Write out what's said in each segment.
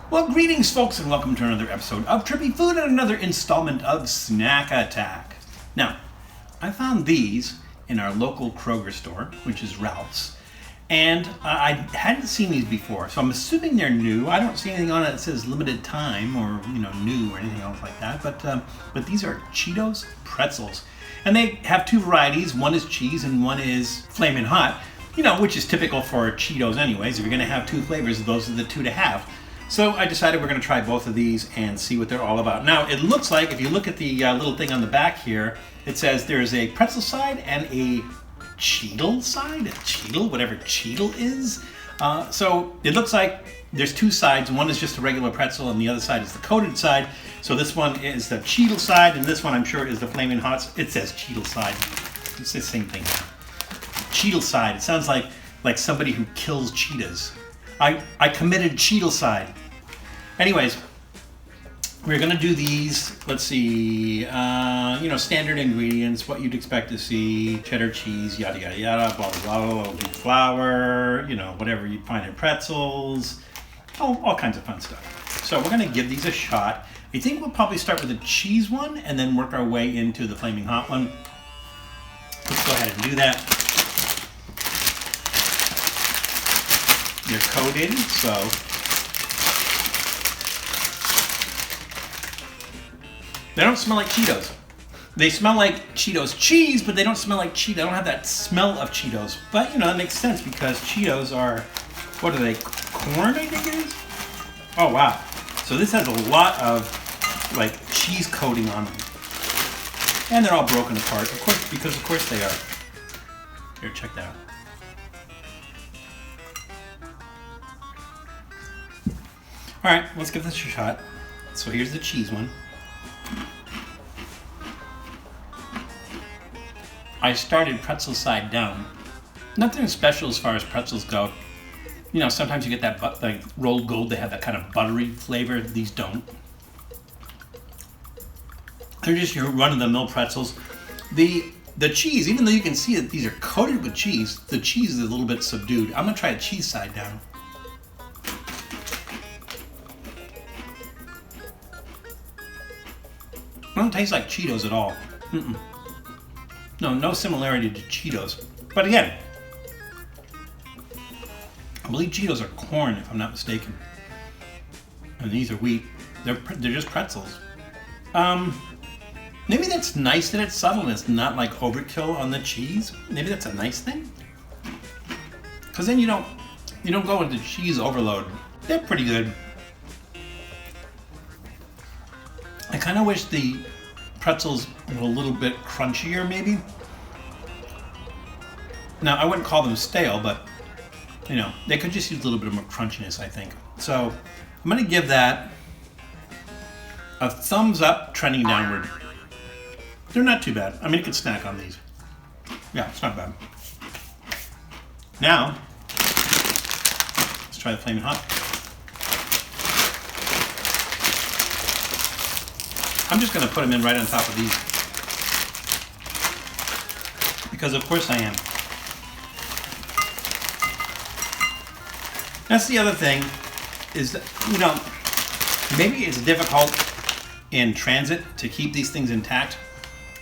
Well, greetings, folks, and welcome to another episode of Trippy Food and another installment of Snack Attack. Now, I found these in our local Kroger store, which is Ralph's, and I hadn't seen these before, so I'm assuming they're new. I don't see anything on it that says limited time or new or anything else like that. But these are Cheetos pretzels, and they have two varieties. One is cheese and one is Flamin Hot. Which is typical for Cheetos anyways. If you're going to have two flavors, those are the two to have. So I decided we're going to try both of these and see what they're all about. Now, it looks like, if you look at the little thing on the back here, it says there's a pretzel side and a Cheeto side? A Cheeto? Whatever Cheeto is. So it looks like there's two sides. One is just a regular pretzel and the other side is the coated side. So this one is the Cheeto side and this one I'm sure is the Flamin Hot. It says Cheeto side. It's the same thing. Cheeto side. It sounds like somebody who kills cheetahs. I committed Cheeto side. Anyways, we're gonna do these. Let's see. Standard ingredients, what you'd expect to see: cheddar cheese, yada yada yada, blah blah blah, wheat flour, whatever you'd find in pretzels, all kinds of fun stuff. So we're gonna give these a shot. I think we'll probably start with the cheese one and then work our way into the Flaming Hot one. Let's go ahead and do that. They're coated, so they don't smell like Cheetos. They smell like Cheetos cheese, but they don't smell like Cheetos. They don't have that smell of Cheetos. But that makes sense because Cheetos are, what are they? Corn, I think it is. Oh wow! So this has a lot of cheese coating on them, and they're all broken apart, of course, because of course they are. Here, check that out. Alright, let's give this a shot. So here's the cheese one. I started pretzel side down. Nothing special as far as pretzels go. Sometimes you get that rolled gold, they have that kind of buttery flavor. These don't. They're just your run-of-the-mill pretzels. The cheese, even though you can see that these are coated with cheese, the cheese is a little bit subdued. I'm going to try a cheese side down. It don't taste like Cheetos at all. No similarity to Cheetos. But again, I believe Cheetos are corn, if I'm not mistaken. And these are wheat. They're just pretzels. Maybe that's nice that it's subtle and it's not like overkill on the cheese. Maybe that's a nice thing. Because then you don't go into cheese overload. They're pretty good. I kind of wish the pretzels were a little bit crunchier, maybe. Now, I wouldn't call them stale, but, they could just use a little bit more crunchiness, I think. So, I'm going to give that a thumbs up, trending downward. They're not too bad. I mean, you could snack on these. Yeah, it's not bad. Now, let's try the Flamin Hot. I'm just going to put them in right on top of these. Because of course I am. That's the other thing, is that, maybe it's difficult in transit to keep these things intact,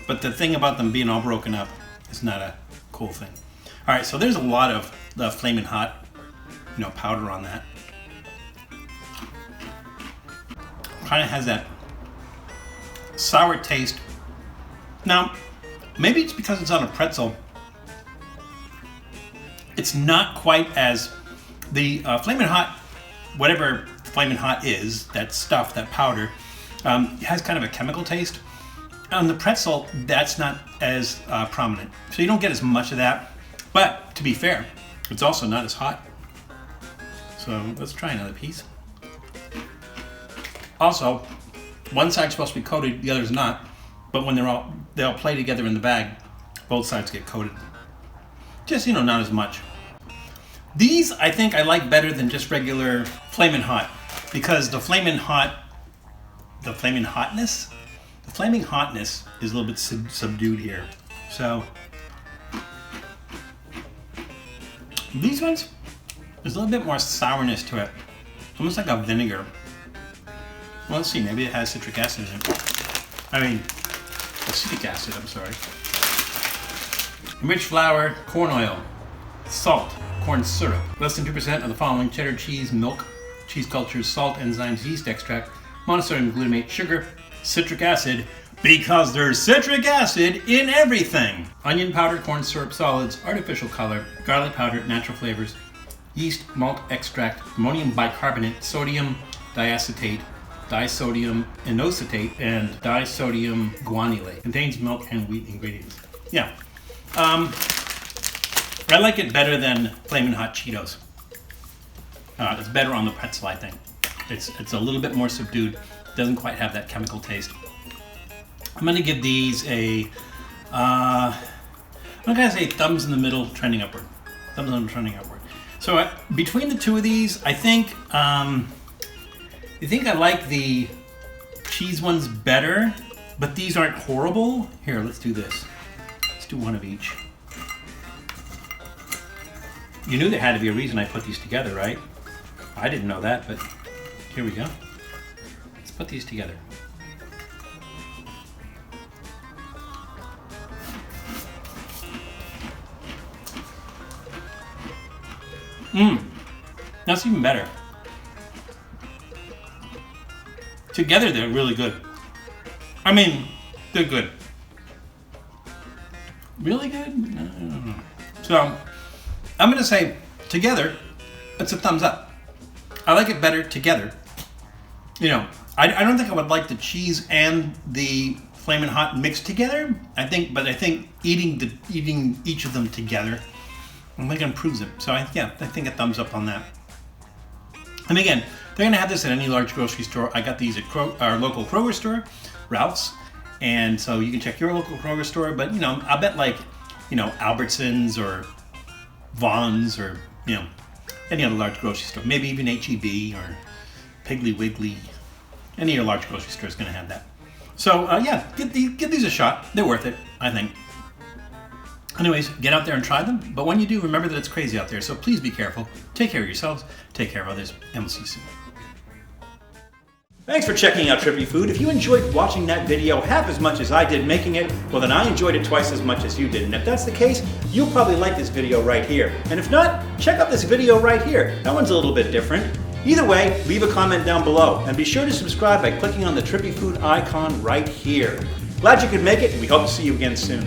but the thing about them being all broken up is not a cool thing. Alright, so there's a lot of the Flamin Hot, powder on that. Kind of has that sour taste. Now, maybe it's because it's on a pretzel. It's not quite as the Flamin Hot, whatever Flamin Hot is, that stuff, that powder, has kind of a chemical taste. On the pretzel, that's not as prominent. So you don't get as much of that. But to be fair, it's also not as hot. So let's try another piece. Also, one side's supposed to be coated, the other's not. But when they all play together in the bag, both sides get coated. Just, not as much. These, I think I like better than just regular Flamin Hot. Because the Flamin Hotness is a little bit subdued here. So, these ones, there's a little bit more sourness to it. Almost like a vinegar. Well, let's see. Maybe it has citric acid in it. I mean, acetic acid, I'm sorry. Enriched flour, corn oil, salt, corn syrup. Less than 2% of the following: cheddar cheese, milk, cheese cultures, salt, enzymes, yeast extract, monosodium glutamate, sugar, citric acid, because there's citric acid in everything. Onion powder, corn syrup solids, artificial color, garlic powder, natural flavors, yeast, malt extract, ammonium bicarbonate, sodium diacetate, disodium inositate, and disodium guanylate. Contains milk and wheat ingredients. Yeah. I like it better than Flamin Hot Cheetos. It's better on the pretzel, I think. It's a little bit more subdued. Doesn't quite have that chemical taste. I'm gonna give these a, I'm gonna say thumbs in the middle, trending upward. Thumbs in the middle, trending upward. So between the two of these, I think I like the cheese ones better, but these aren't horrible. Here, let's do this. Let's do one of each. You knew there had to be a reason I put these together, right? I didn't know that, but here we go. Let's put these together. That's even better. Together, they're really good. I mean, they're good. Really good? No. So, I'm gonna say together, it's a thumbs up. I like it better together. You know, I don't think I would like the cheese and the Flamin' Hot mixed together. I think eating each of them together, I think it improves it. So I think a thumbs up on that. And again, they're gonna have this at any large grocery store. I got these at our local Kroger store, Ralph's, and so you can check your local Kroger store. But you know, I bet like, you know, Albertsons or Vons or, you know, any other large grocery store, maybe even H-E-B or Piggly Wiggly, any other large grocery store is going to have that. So yeah, give these a shot. They're worth it, I think. Anyways, get out there and try them. But when you do, remember that it's crazy out there. So please be careful. Take care of yourselves. Take care of others. And we'll see you soon. Thanks for checking out Trippy Food. If you enjoyed watching that video half as much as I did making it, well then I enjoyed it twice as much as you did. And if that's the case, you'll probably like this video right here. And if not, check out this video right here. That one's a little bit different. Either way, leave a comment down below. And be sure to subscribe by clicking on the Trippy Food icon right here. Glad you could make it, and we hope to see you again soon.